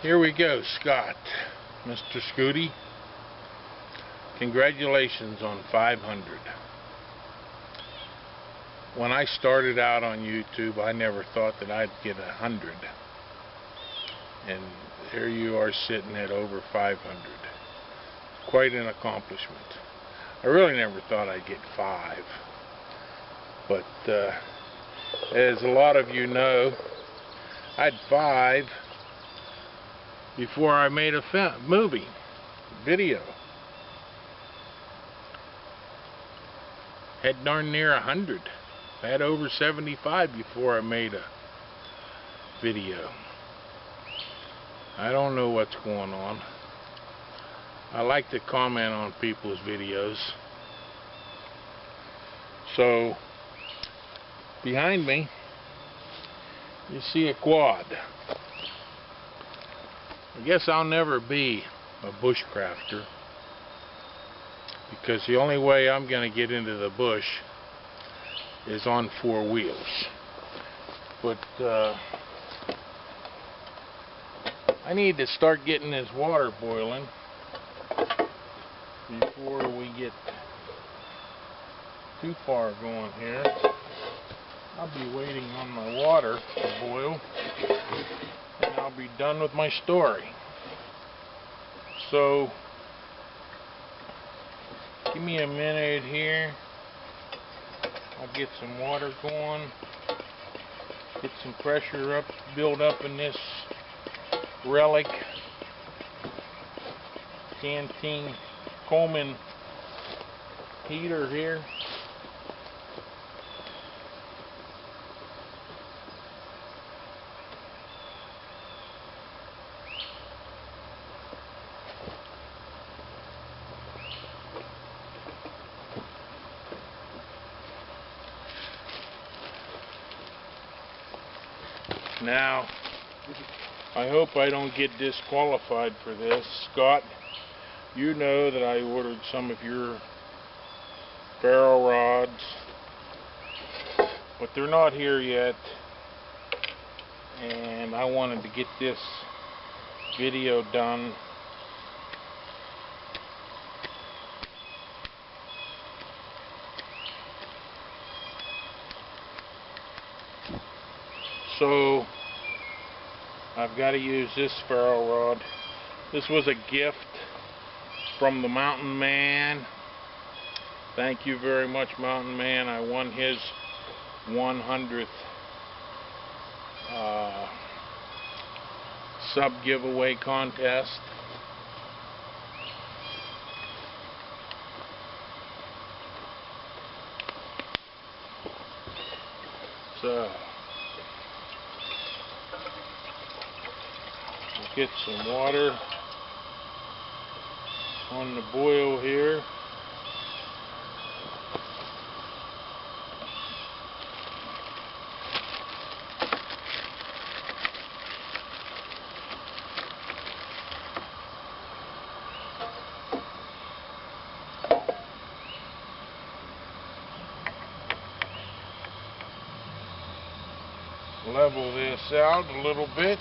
Here we go, Scott. Mr. Skooty, congratulations on 500. When I started out on YouTube, I never thought that I'd get 100. And here you are sitting at over 500. Quite an accomplishment. I really never thought I'd get 5. But as a lot of you know, I had 5 before I made a video. Had darn near 100. I had over 75 before I made a video. I don't know what's going on. I like to comment on people's videos. So, behind me, you see a quad. I guess I'll never be a bushcrafter, because the only way I'm going to get into the bush is on 4 wheels. But I need to start getting this water boiling before we get too far going here. I'll be waiting on my water to boil, and I'll be done with my story. So, give me a minute here. I'll get some water going, get some pressure up, build up in this relic canteen Coleman heater here. Now, I hope I don't get disqualified for this. Scott, you know that I ordered some of your ferro rods, but they're not here yet, and I wanted to get this video done so I've got to use this ferro rod. This was a gift from the Mountain Man. Thank you very much, Mountain Man. I won his 100th sub giveaway contest. So get some water on the boil here. Level this out a little bit.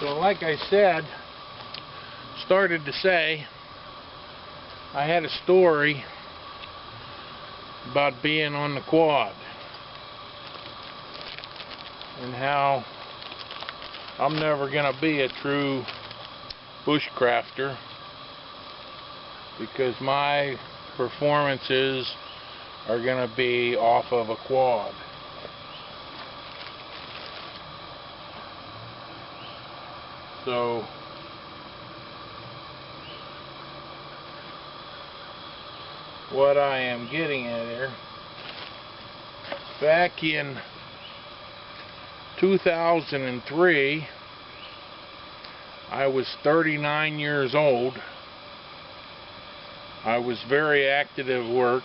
So like I started to say, I had a story about being on the quad and how I'm never going to be a true bushcrafter because my performances are going to be off of a quad. So what I am getting at here, back in 2003, I was 39 years old, I was very active at work.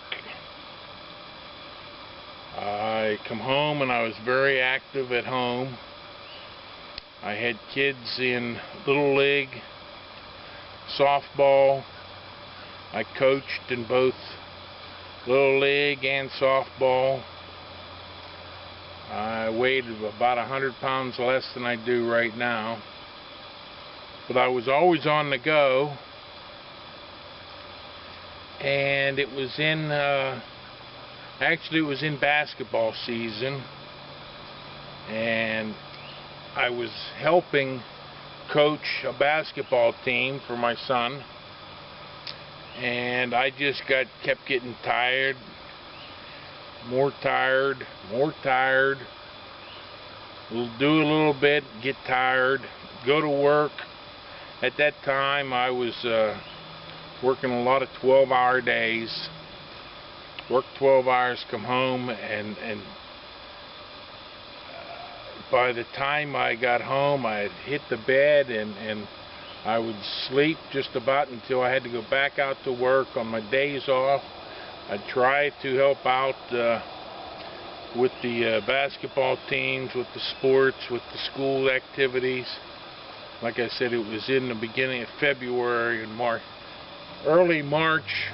I come home and I was very active at home. I had kids in Little League, softball. I coached in both Little League and softball. I weighed about 100 pounds less than I do right now. But I was always on the go. And it was in, actually it was in basketball season. And I was helping coach a basketball team for my son. And I just kept getting tired. More tired. We'll do a little bit, get tired, go to work. At that time I was working a lot of 12-hour days. Work 12 hours, come home, and by the time I got home I'd hit the bed and I would sleep just about until I had to go back out to work on my days off. I'd try to help out with the basketball teams, with the sports, with the school activities. Like I said, it was in the beginning of February and March. Early March,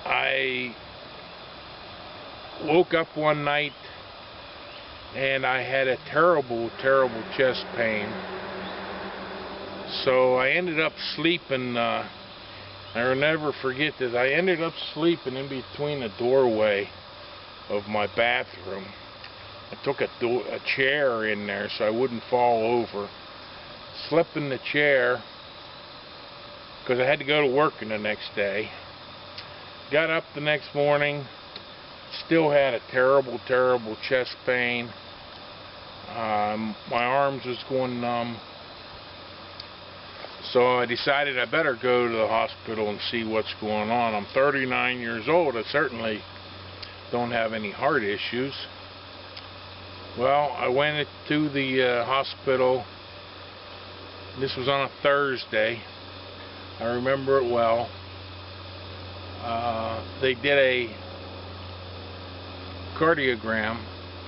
I woke up one night and I had a terrible chest pain. So I ended up sleeping, I'll never forget this, I ended up sleeping in between the doorway of my bathroom. I took a chair in there so I wouldn't fall over. Slept in the chair because I had to go to work the next day. Got up the next morning, still had a terrible chest pain. My arms was going numb. So I decided I better go to the hospital and see what's going on. I'm 39 years old. I certainly don't have any heart issues. Well, I went to the hospital. This was on a Thursday. I remember it well. They did a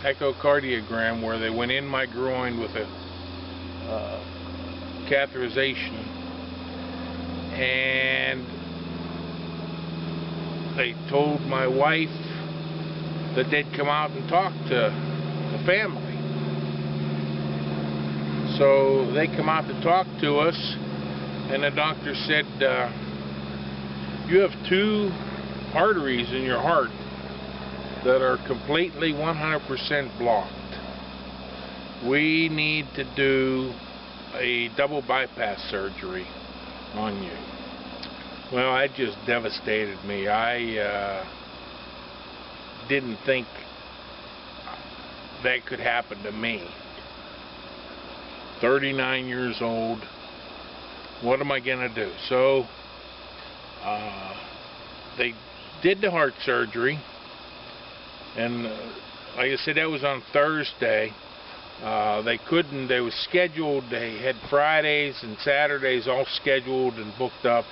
echocardiogram, where they went in my groin with a catheterization, and they told my wife that they'd come out and talk to the family. So they come out to talk to us, and the doctor said, you have 2 arteries in your heart that are completely 100% blocked. We need to do a double bypass surgery on you. Well, that just devastated me. I didn't think that could happen to me. 39 years old. What am I gonna do? So they did the heart surgery, and like I said, that was on Thursday. They was scheduled, they had Fridays and Saturdays all scheduled and booked up.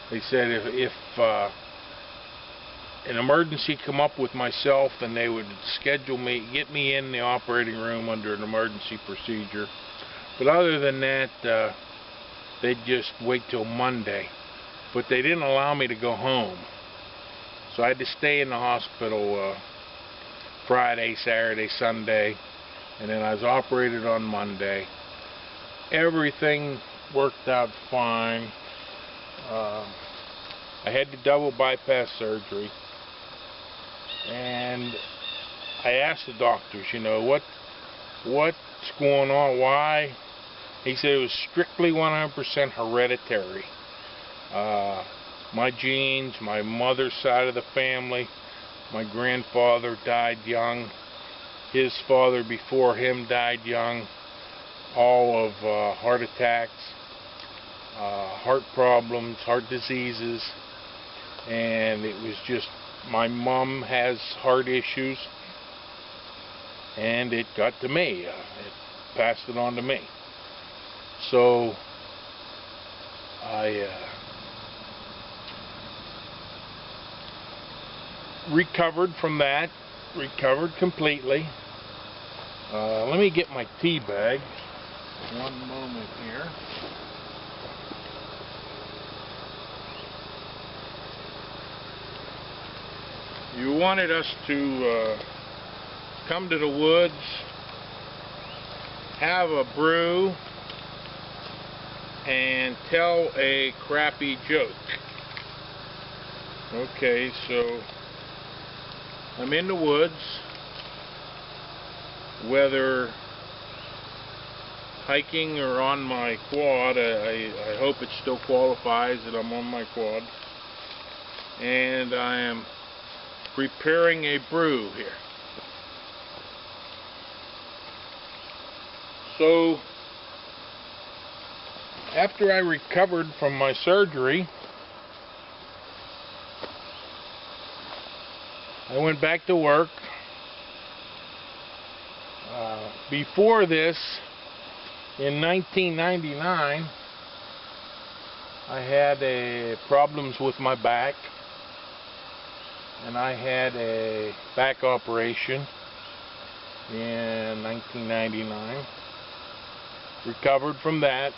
They said if an emergency come up with myself, then they would schedule me, get me in the operating room under an emergency procedure. But other than that, they'd just wait till Monday. But they didn't allow me to go home. So I had to stay in the hospital Friday, Saturday, Sunday, and then I was operated on Monday. Everything worked out fine. I had the double bypass surgery, and I asked the doctors, you know, what's going on, why? He said it was strictly 100% hereditary. My genes, my mother's side of the family, my grandfather died young. His father before him died young. All of heart attacks, heart problems, heart diseases. And it was just, my mom has heart issues, and it got to me. It passed it on to me. So I recovered from that, recovered completely. Let me get my tea bag. One moment here. You wanted us to come to the woods, have a brew, and tell a crappy joke. Okay, so I'm in the woods, whether hiking or on my quad. I hope it still qualifies that I'm on my quad, and I am preparing a brew here. So after I recovered from my surgery, I went back to work. Before this, in 1999, I had problems with my back, and I had a back operation in 1999. Recovered from that.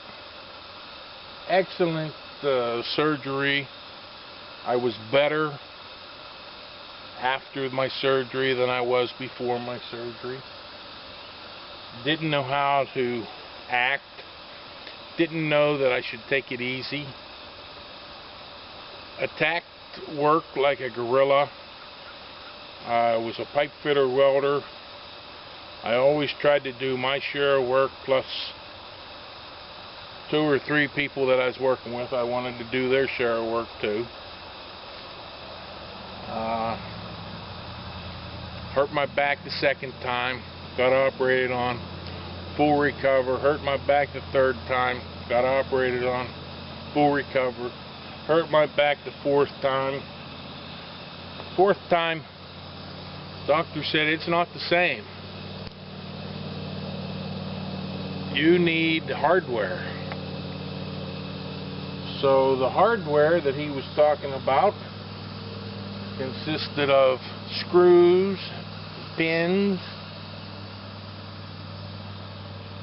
Excellent surgery. I was better after my surgery than I was before my surgery. Didn't know how to act. Didn't know that I should take it easy. Attacked work like a gorilla. I was a pipe fitter welder. I always tried to do my share of work plus 2 or 3 people that I was working with. I wanted to do their share of work too. Hurt my back the second time, got operated on, full recover. Hurt my back the third time, got operated on, full recover. Hurt my back the 4th time. 4th time, doctor said it's not the same. You need hardware. So the hardware that he was talking about consisted of screws, pins,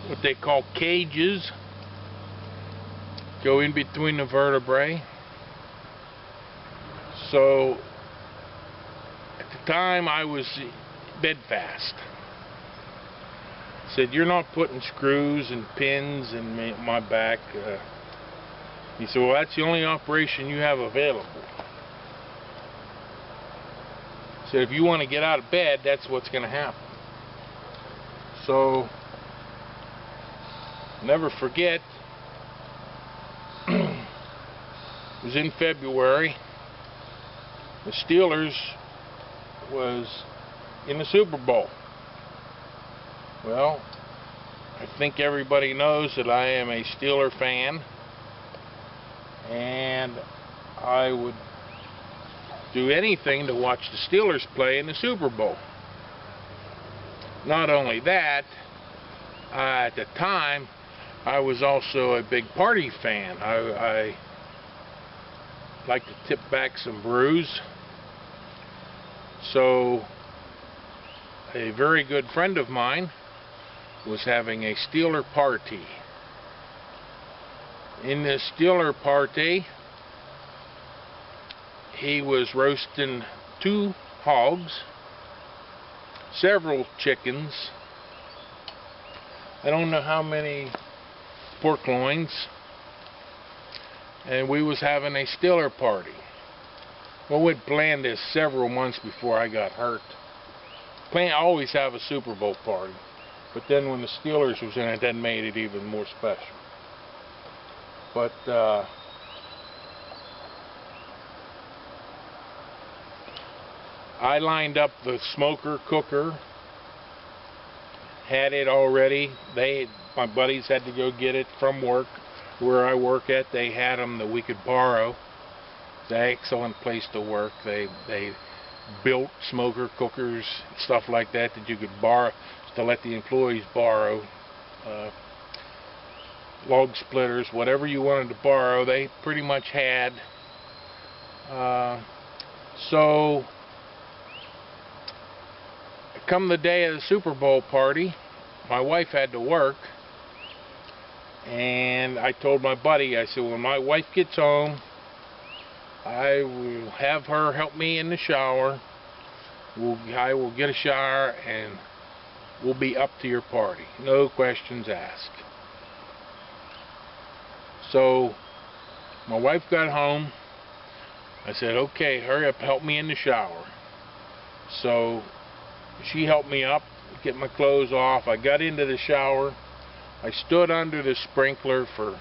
what they call cages, go in between the vertebrae. So at the time I was bedfast. Said, you're not putting screws and pins in my back. He said, well, that's the only operation you have available. He said, if you want to get out of bed, that's what's going to happen. So, never forget, it was in February. The Steelers was in the Super Bowl. Well, I think everybody knows that I am a Steeler fan, and I would do anything to watch the Steelers play in the Super Bowl. Not only that, at the time, I was also a big party fan. I like to tip back some brews. So, a very good friend of mine was having a Steeler party. In this Steeler party, he was roasting 2 hogs, several chickens, I don't know how many pork loins, and we was having a Steeler party. Well, we'd planned this several months before I got hurt. I always have a Super Bowl party, but then when the Steelers was in it, that made it even more special. But I lined up the smoker cooker, had it already. My buddies had to go get it from work, where I work at. They had them that we could borrow. It's an excellent place to work. They built smoker cookers, stuff like that you could borrow, to let the employees borrow. log splitters, whatever you wanted to borrow, they pretty much had. So come the day of the Super Bowl party, my wife had to work, and I told my buddy, I said, when my wife gets home, I will have her help me in the shower. I will get a shower and we'll be up to your party. No questions asked. So my wife got home. I said, okay, hurry up, help me in the shower. So she helped me up, get my clothes off. I got into the shower. I stood under the sprinkler for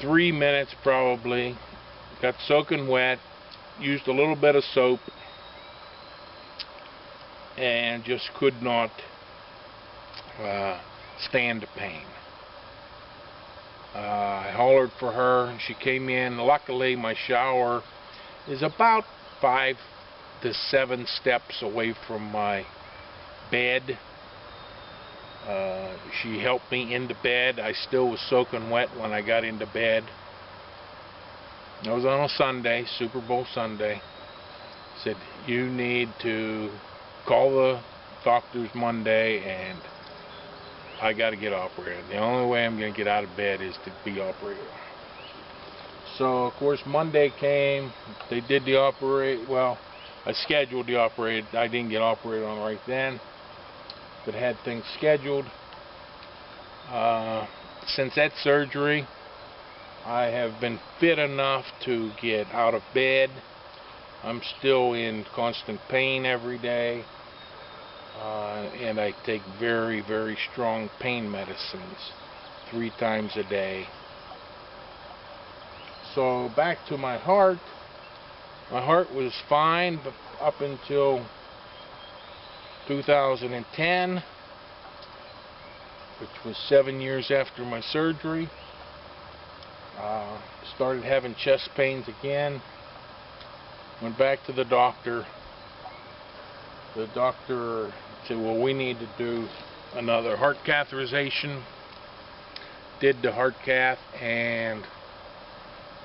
3 minutes probably. Got soaking wet, used a little bit of soap, and just could not stand the pain. I hollered for her, and she came in. Luckily, my shower is about 5 to 7 steps away from my bed. She helped me into bed. I still was soaking wet when I got into bed. It was on a Sunday, Super Bowl Sunday. Said, you need to call the doctors Monday and I got to get operated. The only way I'm going to get out of bed is to be operated. So, of course, Monday came. They did the operate. Well, I scheduled the operate. I didn't get operated on right then, but had things scheduled. Since that surgery, I have been fit enough to get out of bed. I'm still in constant pain every day, and I take very, very strong pain medicines 3 times a day. So back to my heart. My heart was fine up until 2010, which was 7 years after my surgery. Started having chest pains again. Went back to the doctor. The doctor said, well, we need to do another heart catheterization. Did the heart cath, and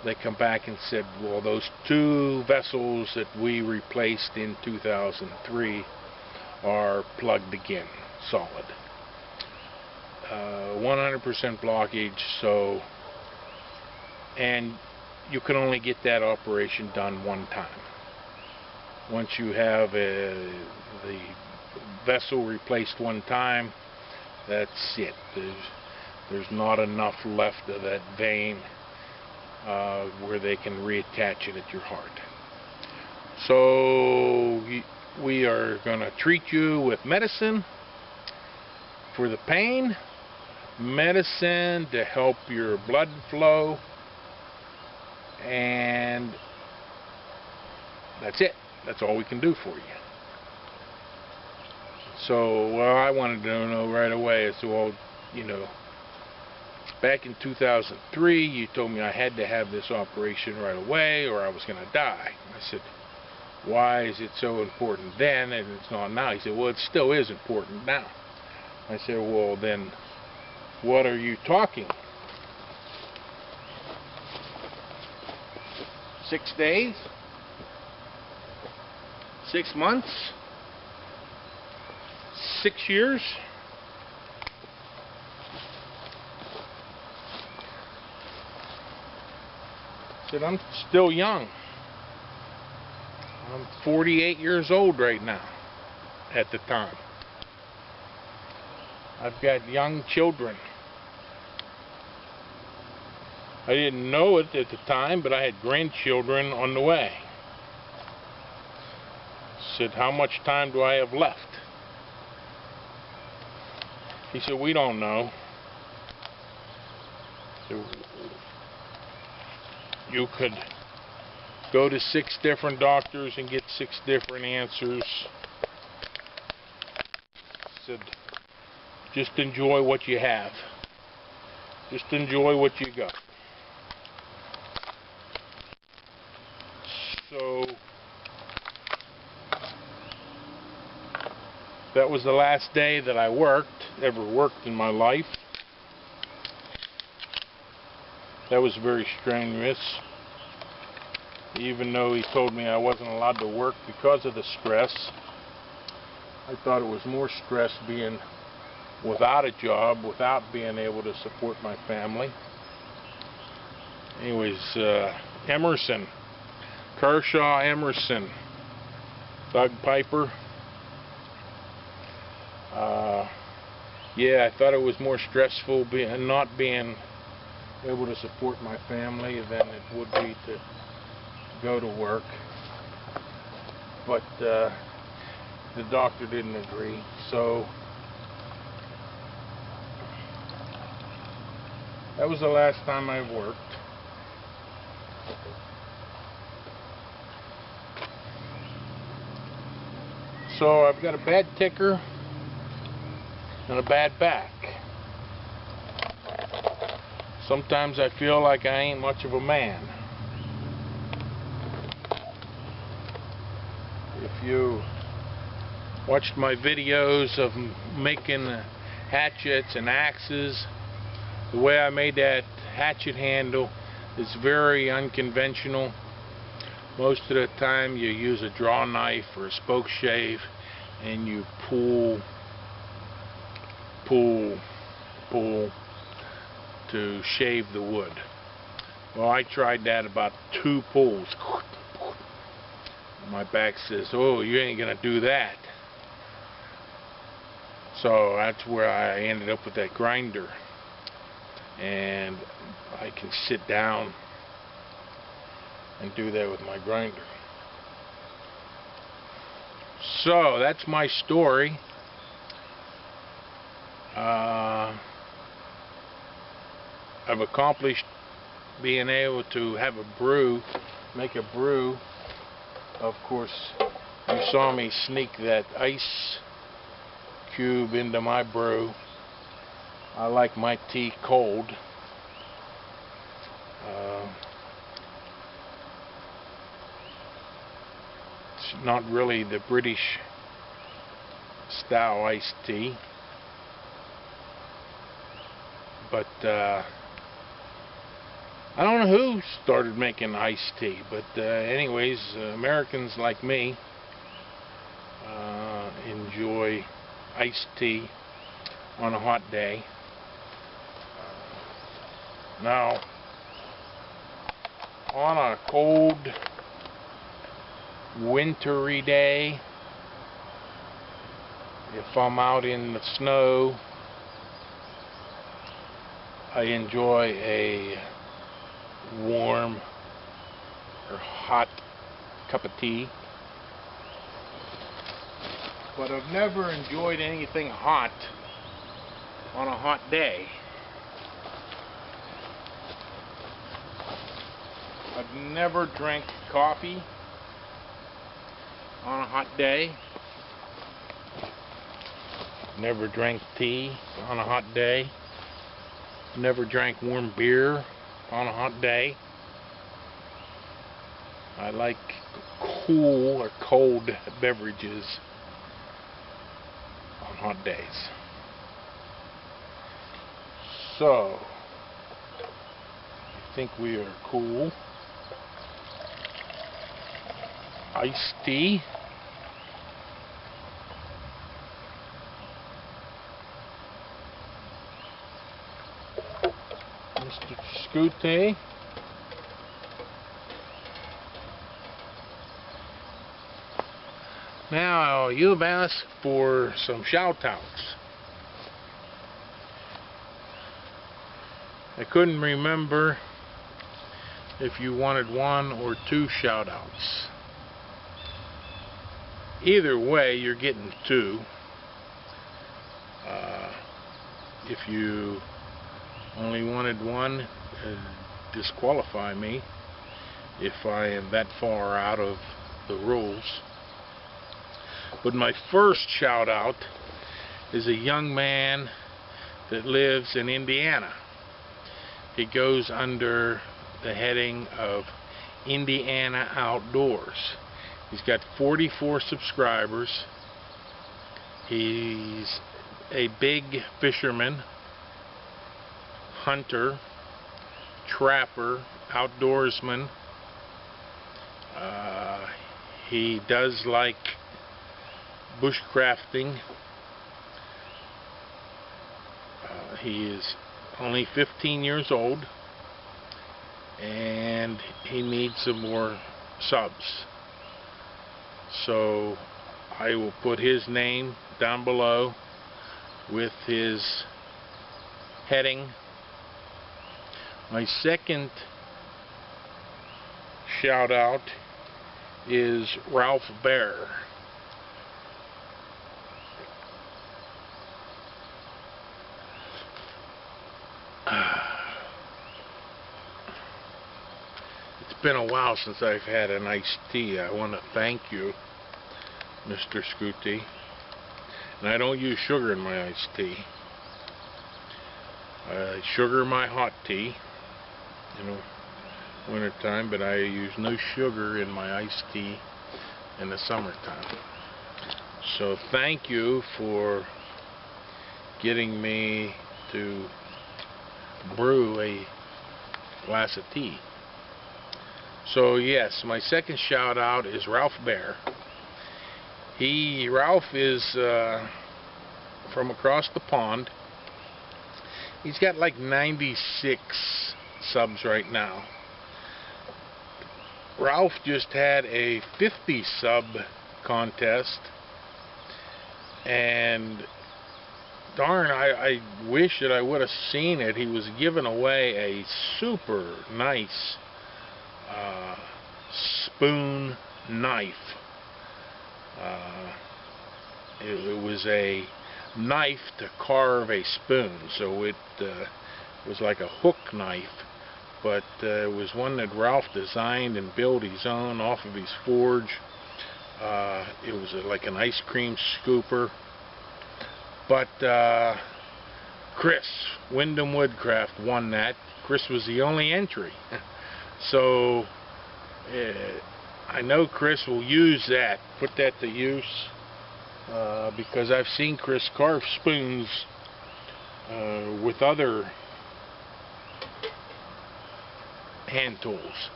they come back and said, well, those 2 vessels that we replaced in 2003 are plugged again, solid. 100% blockage, so, and you can only get that operation done 1 time. Once you have the vessel replaced 1 time, that's it. There's not enough left of that vein where they can reattach it at your heart. So we are going to treat you with medicine for the pain, medicine to help your blood flow, and that's it. That's all we can do for you. So, well, I wanted to know right away. I said, well, you know, back in 2003, you told me I had to have this operation right away or I was going to die. I said, why is it so important then and it's not now? He said, well, it still is important now. I said, well, then what are you talking? 6 days? 6 months? 6 years? I said, I'm still young. I'm 48 years old right now at the time. I've got young children. I didn't know it at the time, but I had grandchildren on the way. I said, how much time do I have left? He said, we don't know. So you could go to 6 different doctors and get 6 different answers. I said, just enjoy what you have. Just enjoy what you got. So that was the last day that I ever worked in my life. That was very strenuous. Even though he told me I wasn't allowed to work because of the stress, I thought it was more stress being without a job, without being able to support my family. Anyways, Emerson, Kershaw Emerson, Thug Piper. Yeah, I thought it was more stressful not being able to support my family than it would be to go to work. But the doctor didn't agree, so that was the last time I worked. So I've got a bad ticker and a bad back. Sometimes I feel like I ain't much of a man. If you watched my videos of making hatchets and axes, the way I made that hatchet handle is very unconventional. Most of the time you use a draw knife or a spoke shave and you pull to shave the wood. Well, I tried that about 2 pulls. My back says, oh, you ain't gonna do that. So that's where I ended up with that grinder, and I can sit down and do that with my grinder. So that's my story. I've accomplished being able to have a brew, make a brew. Of course, you saw me sneak that ice cube into my brew. I like my tea cold. It's not really the British style iced tea, but I don't know who started making iced tea, but anyways, Americans like me enjoy iced tea on a hot day. Now, on a cold, wintry day, if I'm out in the snow, I enjoy a warm or hot cup of tea. But I've never enjoyed anything hot on a hot day. I've never drank coffee on a hot day. Never drank tea on a hot day. Never drank warm beer on a hot day. I like cool or cold beverages on hot days. So, I think we are cool. Iced tea. Mr. Skooty. Now, you've asked for some shout-outs. I couldn't remember if you wanted 1 or 2 shout-outs. Either way, you're getting 2. If you only wanted 1, disqualify me if I am that far out of the rules. But my first shout out is a young man that lives in Indiana. He goes under the heading of Indiana Outdoors. He's got 44 subscribers. He's a big fisherman, hunter, trapper, outdoorsman. He does like bushcrafting. He is only 15 years old, and he needs some more subs. So I will put his name down below with his heading. My second shout out is Ralph Bear. It's been a while since I've had an iced tea. I want to thank you, Mr. Skooty. And I don't use sugar in my iced tea. I sugar my hot tea, you know, wintertime, but I use no sugar in my iced tea in the summertime. So thank you for getting me to brew a glass of tea. So yes, my second shout out is Ralph Bear. Ralph is from across the pond. He's got like 96 subs right now. Ralph just had a 50 sub contest, and darn, I wish that I would have seen it. He was giving away a super nice spoon knife. It was a knife to carve a spoon, so it was like a hook knife, but it was one that Ralph designed and built his own off of his forge. It was like an ice cream scooper. But Chris, Wyndham Woodcraft, won that. Chris was the only entry. So I know Chris will use that, put that to use, because I've seen Chris carve spoons with other hand tools.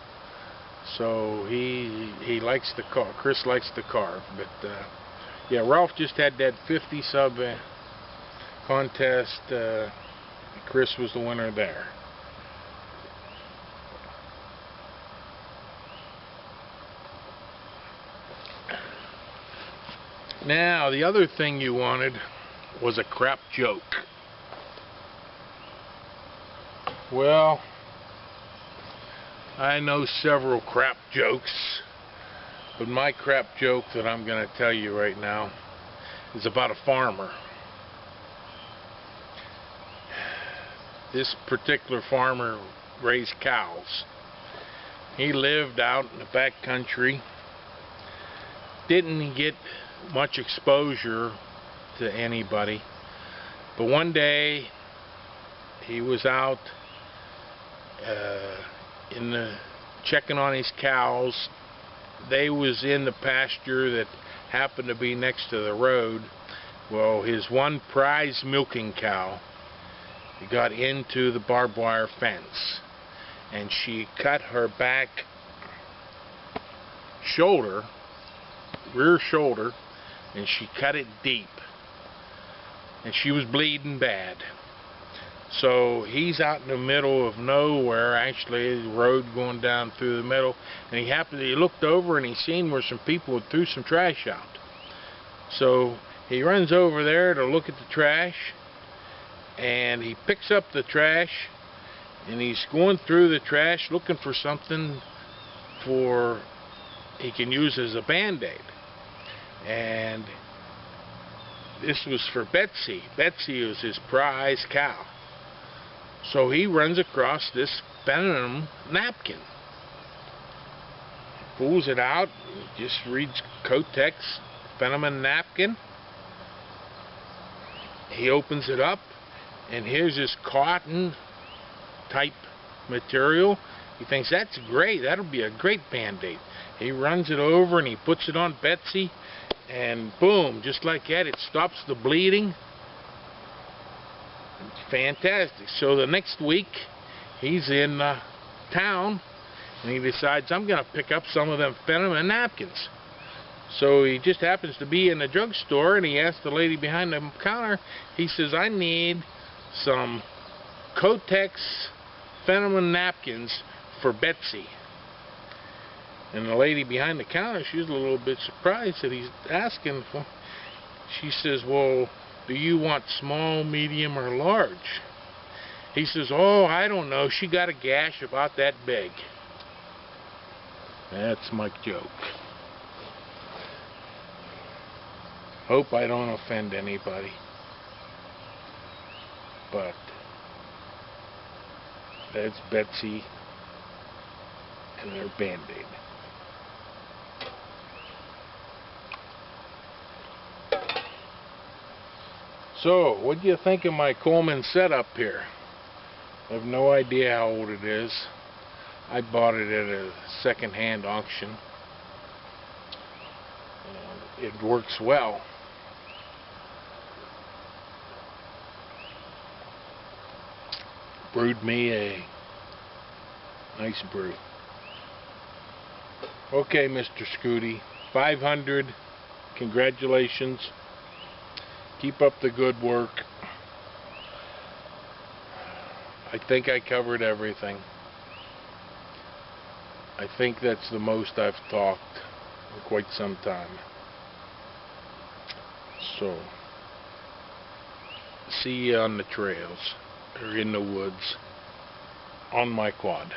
So he likes to carve. Chris likes to carve. But yeah, Ralph just had that 50 sub contest. Chris was the winner there. Now, the other thing you wanted was a crap joke. Well, I know several crap jokes, but my crap joke that I'm going to tell you right now is about a farmer. This particular farmer raised cows. He lived out in the back country, didn't get much exposure to anybody, but one day he was out checking on his cows. They was in the pasture that happened to be next to the road. Well, his one prize milking cow got into the barbed wire fence, and she cut her back shoulder, rear shoulder, and she cut it deep, and she was bleeding bad. So he's out in the middle of nowhere, actually, the road going down through the middle, and he looked over and he seen where some people had threw some trash out. So he runs over there to look at the trash, and he picks up the trash, and he's going through the trash looking for something he can use as a band-aid. And this was for Betsy. Betsy was his prize cow. So he runs across this Benham napkin, pulls it out, just reads Kotex Benham napkin. He opens it up, and here's this cotton type material. He thinks, that's great, that'll be a great band-aid. He runs it over and he puts it on Betsy, and boom, just like that, it stops the bleeding. It's fantastic. So the next week he's in town, and he decides, I'm going to pick up some of them Fenneman napkins. So he just happens to be in the drugstore, and he asks the lady behind the counter, he says, I need some Kotex Fenneman napkins for Betsy. And the lady behind the counter, she was a little bit surprised that he's asking for. She says, well, do you want small, medium, or large? He says, oh, I don't know. She got a gash about that big. That's my joke. Hope I don't offend anybody. But that's Betsy and her Band-Aid. So, what do you think of my Coleman setup here? I have no idea how old it is. I bought it at a second-hand auction, and it works well. Brewed me a nice brew. Okay, Mr. Skooty, 500. Congratulations. Keep up the good work. I think I covered everything. I think that's the most I've talked in quite some time. So, see you on the trails, or in the woods, on my quad.